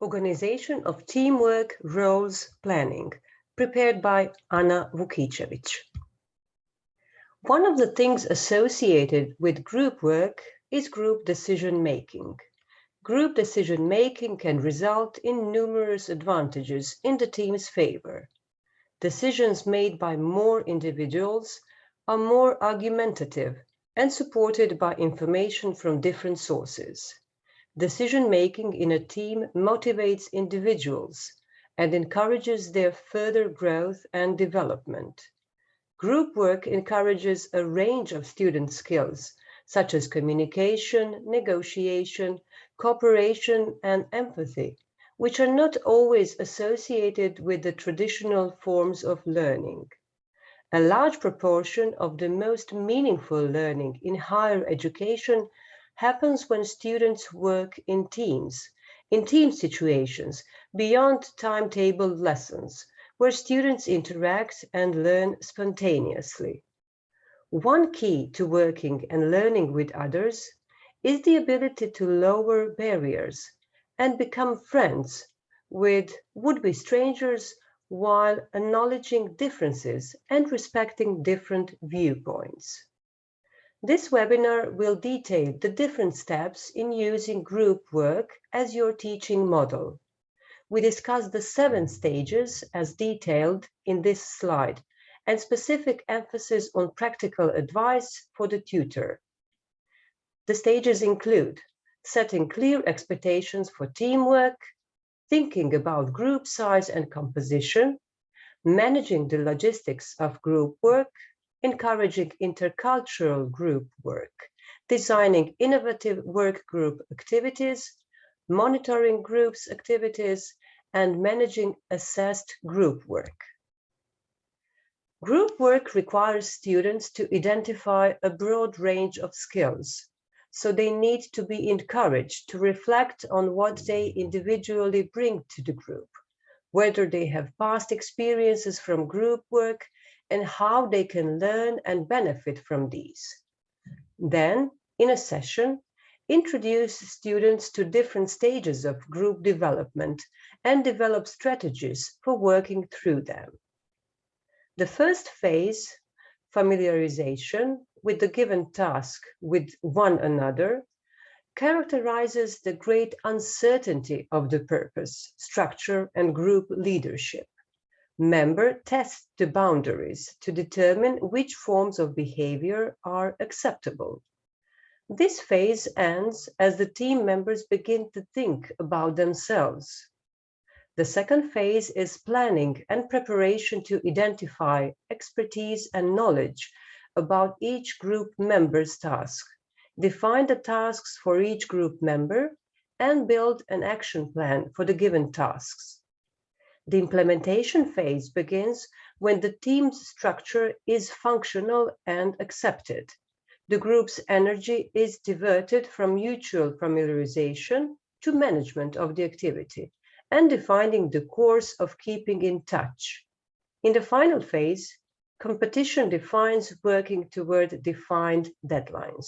Organization of Teamwork Roles Planning, prepared by Anna Vukicevic. One of the things associated with group work is group decision-making. Group decision-making can result in numerous advantages in the team's favor. Decisions made by more individuals are more argumentative and supported by information from different sources. Decision-making in a team motivates individuals and encourages their further growth and development. Group work encourages a range of student skills, such as communication, negotiation, cooperation, and empathy, which are not always associated with the traditional forms of learning. A large proportion of the most meaningful learning in higher education happens when students work in team situations, beyond timetabled lessons, where students interact and learn spontaneously. One key to working and learning with others is the ability to lower barriers and become friends with would-be strangers while acknowledging differences and respecting different viewpoints. This webinar will detail the different steps in using group work as your teaching model. We discuss the 7 stages as detailed in this slide and specific emphasis on practical advice for the tutor. The stages include setting clear expectations for teamwork, thinking about group size and composition, managing the logistics of group work, encouraging intercultural group work, designing innovative work group activities, monitoring groups' activities, and managing assessed group work. Group work requires students to identify a broad range of skills, so they need to be encouraged to reflect on what they individually bring to the group, whether they have past experiences from group work, and how they can learn and benefit from these. Then, in a session, introduce students to different stages of group development and develop strategies for working through them. The first phase, familiarization with the given task with one another, characterizes the great uncertainty of the purpose, structure, and group leadership. Members test the boundaries to determine which forms of behavior are acceptable. This phase ends as the team members begin to think about themselves. The second phase is planning and preparation to identify expertise and knowledge about each group member's task, define the tasks for each group member, and build an action plan for the given tasks. The implementation phase begins when the team's structure is functional and accepted. The group's energy is diverted from mutual familiarization to management of the activity and defining the course of keeping in touch. In the final phase, competition defines working toward defined deadlines.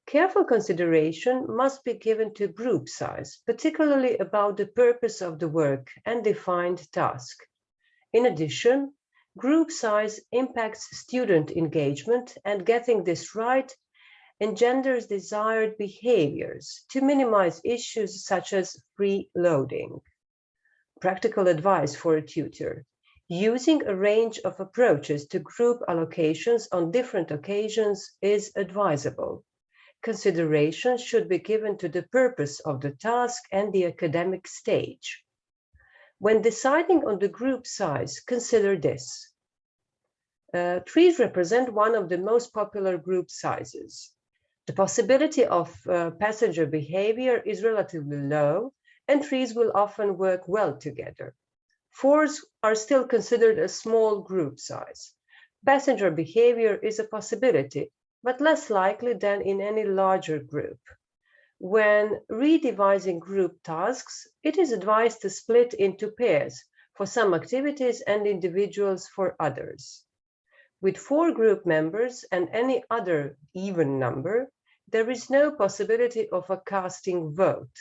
Careful consideration must be given to group size, particularly about the purpose of the work and defined task. In addition, group size impacts student engagement, and getting this right engenders desired behaviors to minimize issues such as freeloading. Practical advice for a tutor. Using a range of approaches to group allocations on different occasions is advisable. Consideration should be given to the purpose of the task and the academic stage. When deciding on the group size, consider this. Trees represent one of the most popular group sizes. The possibility of passenger behavior is relatively low, and trees will often work well together. Fours are still considered a small group size. Passenger behavior is a possibility, but less likely than in any larger group. When redevising group tasks, it is advised to split into pairs for some activities and individuals for others. With 4 group members and any other even number, there is no possibility of a casting vote.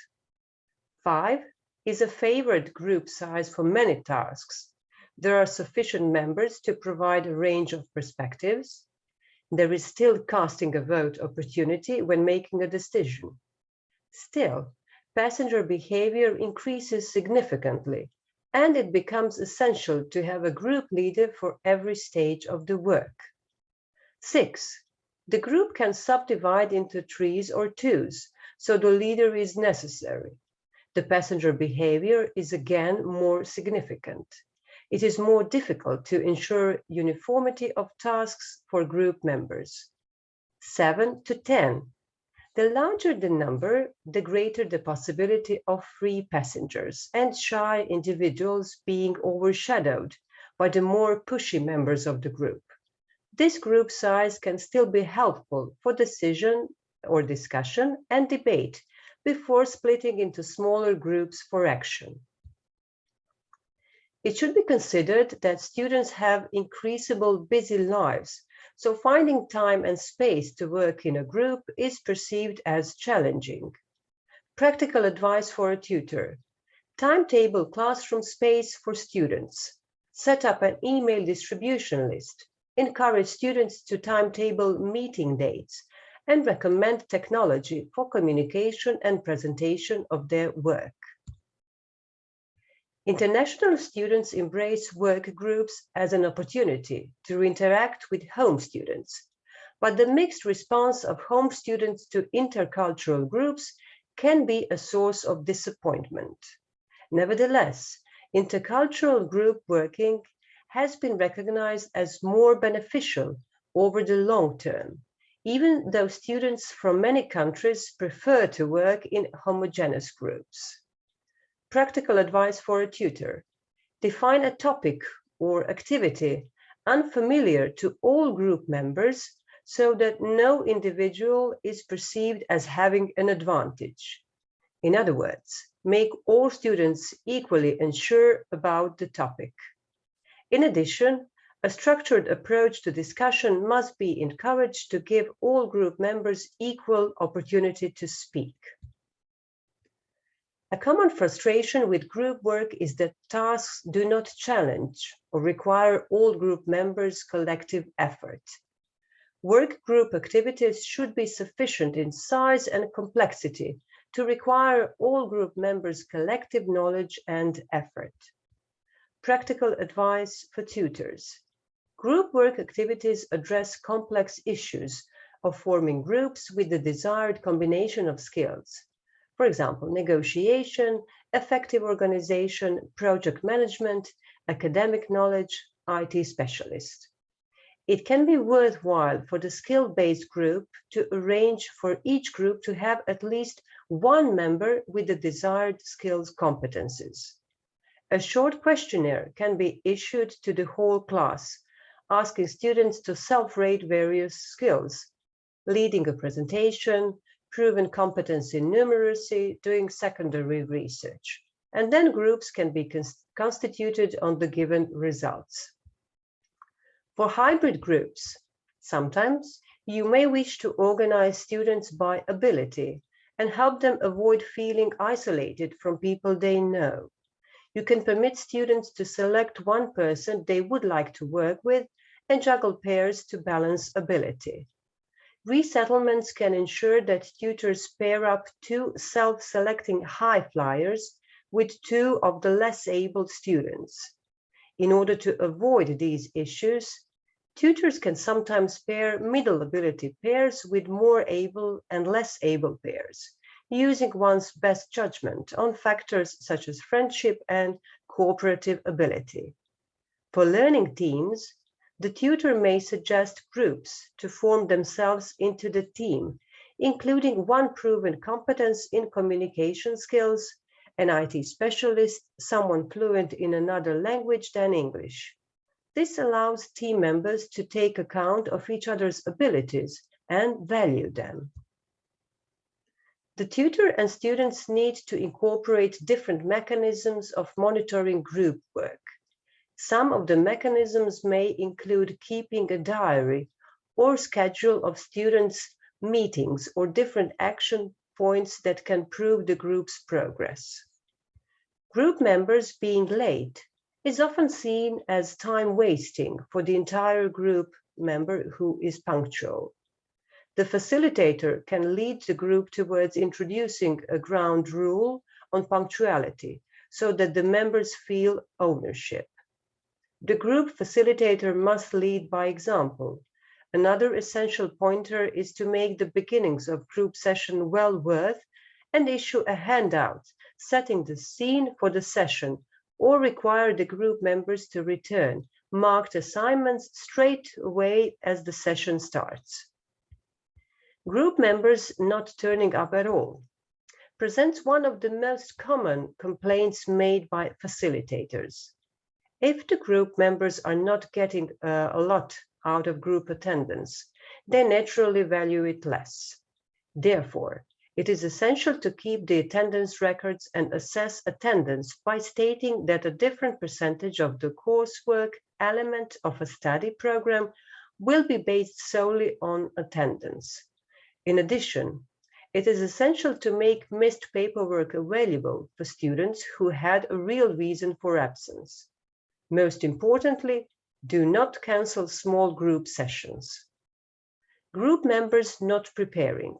5 is a favored group size for many tasks. There are sufficient members to provide a range of perspectives. There is still casting a vote opportunity when making a decision. Still, passenger behavior increases significantly, and it becomes essential to have a group leader for every stage of the work. 6, the group can subdivide into threes or twos, so the leader is necessary. The passenger behavior is again more significant. It is more difficult to ensure uniformity of tasks for group members. 7 to 10. The larger the number, the greater the possibility of free passengers and shy individuals being overshadowed by the more pushy members of the group. This group size can still be helpful for decision or discussion and debate before splitting into smaller groups for action. It should be considered that students have increasingly busy lives, so finding time and space to work in a group is perceived as challenging. Practical advice for a tutor: timetable classroom space for students, set up an email distribution list, encourage students to timetable meeting dates, and recommend technology for communication and presentation of their work. International students embrace work groups as an opportunity to interact with home students, but the mixed response of home students to intercultural groups can be a source of disappointment. Nevertheless, intercultural group working has been recognized as more beneficial over the long term, even though students from many countries prefer to work in homogeneous groups. Practical advice for a tutor: define a topic or activity unfamiliar to all group members so that no individual is perceived as having an advantage. In other words, make all students equally unsure about the topic. In addition, a structured approach to discussion must be encouraged to give all group members equal opportunity to speak. A common frustration with group work is that tasks do not challenge or require all group members' collective effort. Work group activities should be sufficient in size and complexity to require all group members' collective knowledge and effort. Practical advice for tutors: group work activities address complex issues of forming groups with the desired combination of skills. For example, negotiation, effective organization, project management, academic knowledge, IT specialist. It can be worthwhile for the skill-based group to arrange for each group to have at least one member with the desired skills competencies. A short questionnaire can be issued to the whole class, asking students to self-rate various skills: leading a presentation, proven competence in numeracy, doing secondary research. And then groups can be constituted on the given results. For hybrid groups, sometimes you may wish to organize students by ability and help them avoid feeling isolated from people they know. You can permit students to select one person they would like to work with and juggle pairs to balance ability. Resettlements can ensure that tutors pair up two self-selecting high flyers with two of the less able students. In order to avoid these issues, tutors can sometimes pair middle ability pairs with more able and less able pairs, using one's best judgment on factors such as friendship and cooperative ability. For learning teams, the tutor may suggest groups to form themselves into the team, including one proven competence in communication skills, an IT specialist, someone fluent in another language than English. This allows team members to take account of each other's abilities and value them. The tutor and students need to incorporate different mechanisms of monitoring group work. Some of the mechanisms may include keeping a diary or schedule of students' meetings or different action points that can prove the group's progress. Group members being late is often seen as time wasting for the entire group member who is punctual. The facilitator can lead the group towards introducing a ground rule on punctuality so that the members feel ownership. The group facilitator must lead by example. Another essential pointer is to make the beginnings of group session well worth and issue a handout setting the scene for the session or require the group members to return marked assignments straight away as the session starts. Group members not turning up at all presents one of the most common complaints made by facilitators. If the group members are not getting a lot out of group attendance, they naturally value it less. Therefore, it is essential to keep the attendance records and assess attendance by stating that a different percentage of the coursework element of a study program will be based solely on attendance. In addition, it is essential to make missed paperwork available for students who had a real reason for absence. Most importantly, do not cancel small group sessions. Group members not preparing.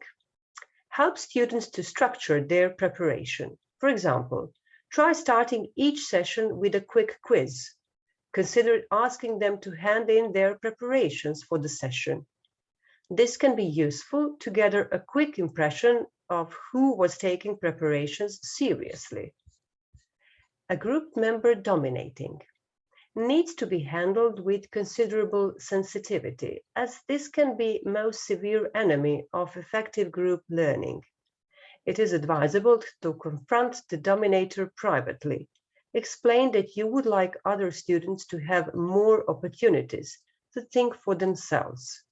Help students to structure their preparation. For example, try starting each session with a quick quiz. Consider asking them to hand in their preparations for the session. This can be useful to gather a quick impression of who was taking preparations seriously. A group member dominating needs to be handled with considerable sensitivity, as this can be most severe enemy of effective group learning. It is advisable to confront the dominator privately. Explain that you would like other students to have more opportunities to think for themselves.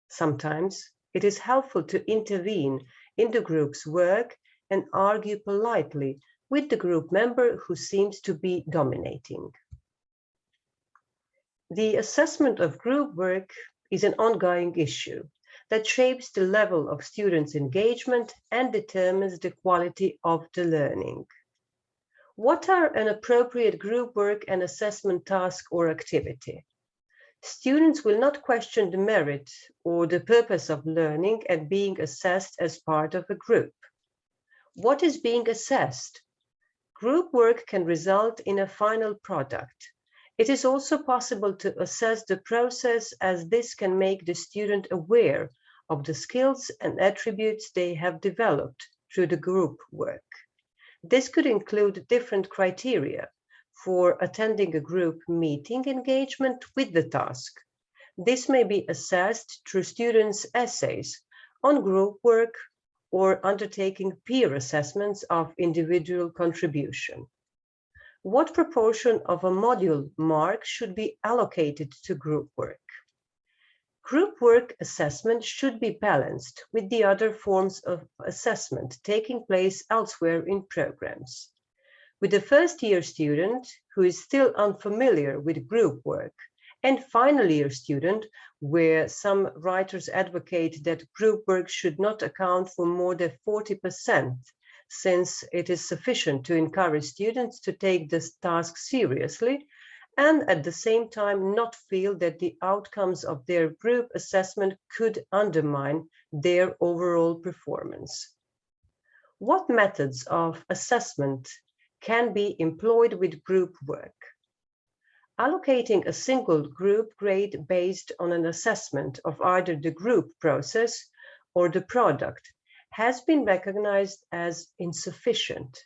Sometimes it is helpful to intervene in the group's work and argue politely with the group member who seems to be dominating. The assessment of group work is an ongoing issue that shapes the level of students' engagement and determines the quality of the learning. What are an appropriate group work and assessment task or activity? Students will not question the merit or the purpose of learning and being assessed as part of a group. What is being assessed? Group work can result in a final product. It is also possible to assess the process, as this can make the student aware of the skills and attributes they have developed through the group work. This could include different criteria for attending a group meeting engagement with the task. This may be assessed through students' essays on group work or undertaking peer assessments of individual contribution. What proportion of a module mark should be allocated to group work? Group work assessment should be balanced with the other forms of assessment taking place elsewhere in programs. With the first-year student who is still unfamiliar with group work, and final-year student where some writers advocate that group work should not account for more than 40%, since it is sufficient to encourage students to take this task seriously and at the same time not feel that the outcomes of their group assessment could undermine their overall performance. What methods of assessment can be employed with group work? Allocating a single group grade based on an assessment of either the group process or the product has been recognized as insufficient.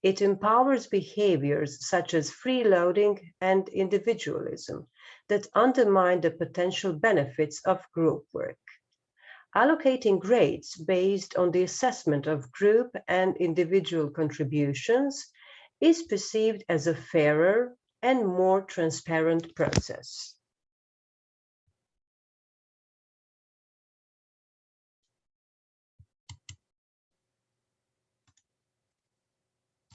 It empowers behaviors such as freeloading and individualism that undermine the potential benefits of group work. Allocating grades based on the assessment of group and individual contributions is perceived as a fairer and more transparent process.